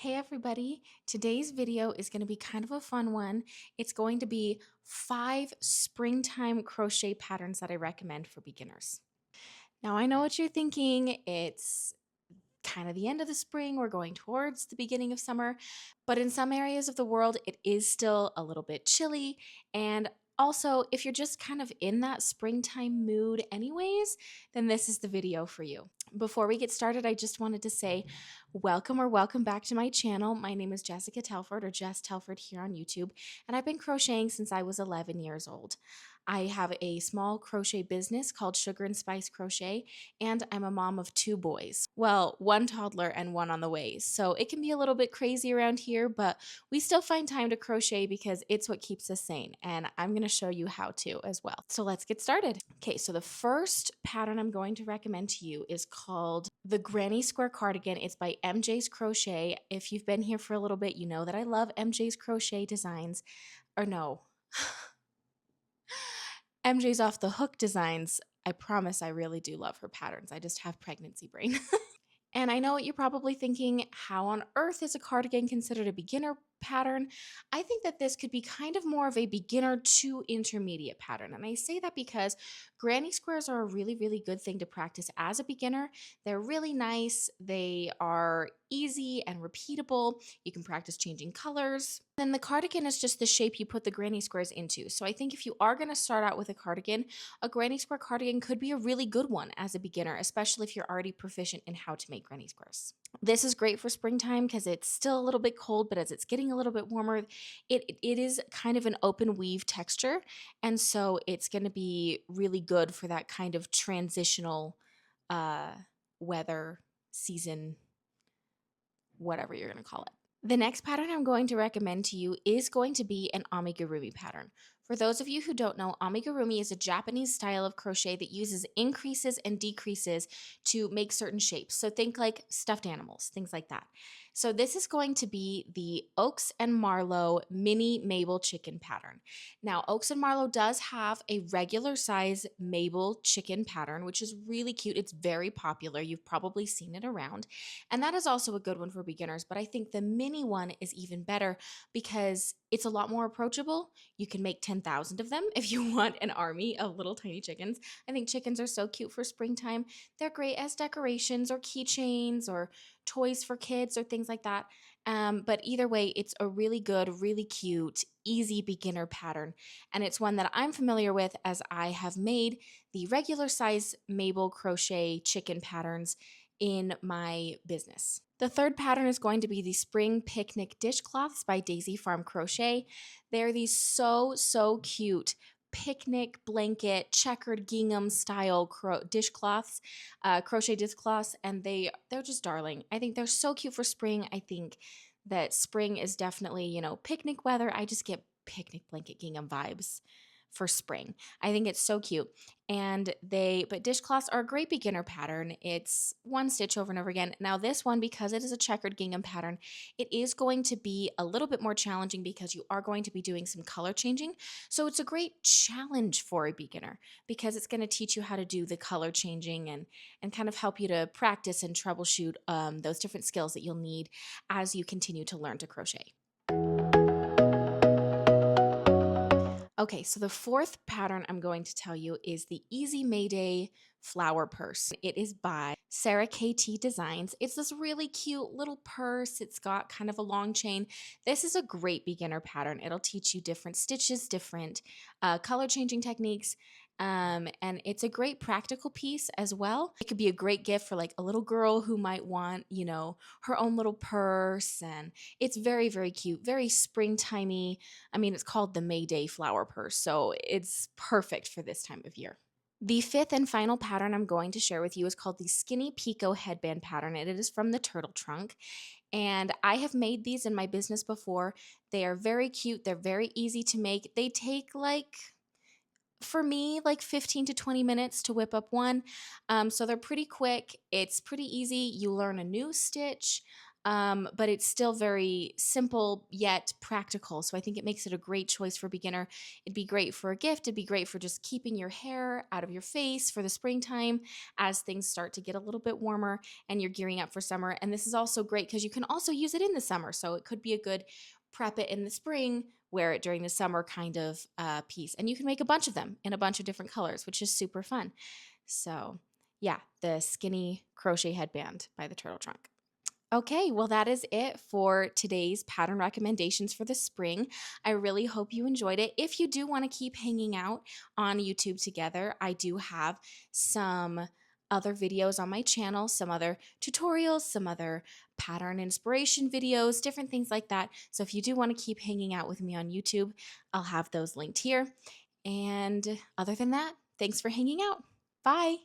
Hey everybody, today's video is going to be kind of a fun one. It's going to be 5 springtime crochet patterns that I recommend for beginners. Now I know what you're thinking, it's kind of the end of the spring, we're going towards the beginning of summer, but in some areas of the world it is still a little bit chilly, and also if you're just kind of in that springtime mood anyways, then this is the video for you. Before we get started, I just wanted to say welcome back to my channel. My name is Jessica Telford, or Jess Telford here on YouTube, and I've been crocheting since I was 11 years old. I have a small crochet business called Sugar and Spice Crochet, and I'm a mom of 2 boys. Well, 1 toddler and 1 on the way. So it can be a little bit crazy around here, but we still find time to crochet because it's what keeps us sane. And I'm going to show you how to as well. So let's get started. Okay, so the first pattern I'm going to recommend to you is called the Granny Square Cardigan. It's by MJ's Crochet. If you've been here for a little bit, you know that I love MJ's Crochet designs. Or no. MJ's Off the Hook designs. I promise I really do love her patterns. I just have pregnancy brain. And I know what you're probably thinking, how on earth is a cardigan considered a beginner pattern? I think that this could be kind of more of a beginner to intermediate pattern. And I say that because granny squares are a really, really good thing to practice as a beginner. They're really nice. They are easy and repeatable. You can practice changing colors. Then the cardigan is just the shape you put the granny squares into. So I think if you are going to start out with a granny square cardigan could be a really good one as a beginner, especially if you're already proficient in how to make granny squares. This is great for springtime because it's still a little bit cold, but as it's getting a little bit warmer, it is kind of an open weave texture. And so it's going to be really good for that kind of transitional uh, weather season, whatever you're going to call it. The next pattern I'm going to recommend to you is going to be an amigurumi pattern. For those of you who don't know, amigurumi is a Japanese style of crochet that uses increases and decreases to make certain shapes. So think like stuffed animals, things like that. So this is going to be the Oaks and Marlowe mini Mabel chicken pattern. Now, Oaks and Marlowe does have a regular size Mabel chicken pattern, which is really cute. It's very popular. You've probably seen it around. And that is also a good one for beginners, but I think the mini one is even better because it's a lot more approachable. You can make 10,000 of them if you want an army of little tiny chickens. I think chickens are so cute for springtime. They're great as decorations or keychains or toys for kids or things like that. But either way, it's a really good, really cute, easy beginner pattern. And it's one that I'm familiar with as I have made the regular size Mabel crochet chicken patterns in my business. The third pattern is going to be the Spring Picnic Dishcloths by Daisy Farm Crochet. They're these so cute picnic blanket checkered gingham style dishcloths, crochet dishcloths, and they're just darling. I think they're so cute for spring. I think that spring is definitely, picnic weather. I just get picnic blanket gingham vibes for spring. I think it's so cute. But dishcloths are a great beginner pattern. It's one stitch over and over again. Now this one, because it is a checkered gingham pattern, it is going to be a little bit more challenging because you are going to be doing some color changing. So it's a great challenge for a beginner because it's going to teach you how to do the color changing and kind of help you to practice and troubleshoot those different skills that you'll need as you continue to learn to crochet. Okay, so the fourth pattern I'm going to tell you is the Easy Mayday Flower Purse. It is by Sarah KT Designs. It's this really cute little purse. It's got kind of a long chain. This is a great beginner pattern. It'll teach you different stitches, different color changing techniques. And it's a great practical piece as well. It could be a great gift for like a little girl who might want, her own little purse. And it's very cute, very springtimey. I mean, it's called the Mayday Flower Purse, so it's perfect for this time of year. The fifth and final pattern I'm going to share with you is called the Skinny Pico Headband Pattern, and it is from the Turtle Trunk. And I have made these in my business before. They are very cute. They're very easy to make. They take for me, 15 to 20 minutes to whip up one. So they're pretty quick. It's pretty easy. You learn a new stitch. but it's still very simple yet practical. So I think it makes it a great choice for beginner. It'd be great for a gift. It'd be great for just keeping your hair out of your face for the springtime as things start to get a little bit warmer and you're gearing up for summer. And this is also great because you can also use it in the summer. So it could be a good prep it in the spring, wear it during the summer kind of piece. And you can make a bunch of them in a bunch of different colors, which is super fun. So yeah, the skinny crochet headband by the Turtle Trunk. Okay, well, that is it for today's pattern recommendations for the spring. I really hope you enjoyed it. If you do want to keep hanging out on YouTube together, I do have some other videos on my channel, some other tutorials, some other pattern inspiration videos, different things like that. So if you do want to keep hanging out with me on YouTube, I'll have those linked here. And other than that, thanks for hanging out. Bye.